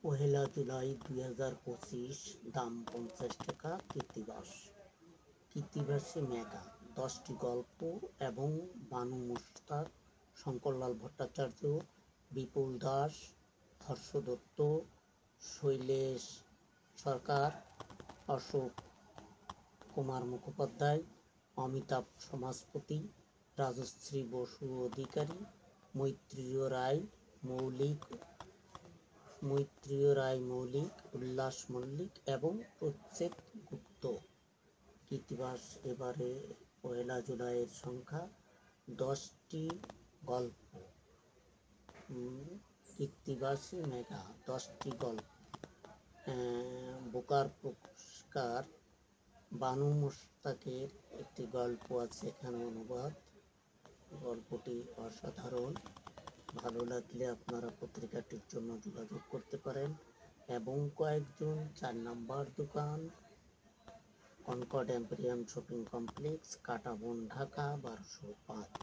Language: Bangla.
পহেলা জুলাই 2025, দাম 50 টাকা। কৃত্তিবাসী মেগা 10টি গল্প এবং বানু মুশতাক, শঙ্করলাল ভট্টাচার্য, বিপুল দাস, হর্ষ দত্ত, শৈলেশ সরকার, অশোক কুমার মুখোপাধ্যায়, অমিতাভ সমাজপতি, রাজশ্রী বসু অধিকারী, মৈত্রেয় রায় মৌলিক, উল্লাস মল্লিক এবং প্রচ্ছেদ গুপ্ত। কৃত্তিবাস এবারে পহেলা জুলাইয়ের সংখ্যা 10টি গল্প। কৃত্তিবাসী মেগা 10টি গল্প। বুকার পুরস্কার বানু মুশতাকের একটি গল্প আছে এখানে অনুবাদ। গল্পটি অসাধারণ। ভালো লাগলে আপনারা পত্রিকাটির জন্য যোগাযোগ করতে পারেন। এবং কয়েকজন 4 নম্বর দোকান, কনকর্ড এম্পোরিয়াম শপিং কমপ্লেক্স, কাঁটাবন, ঢাকা 1205।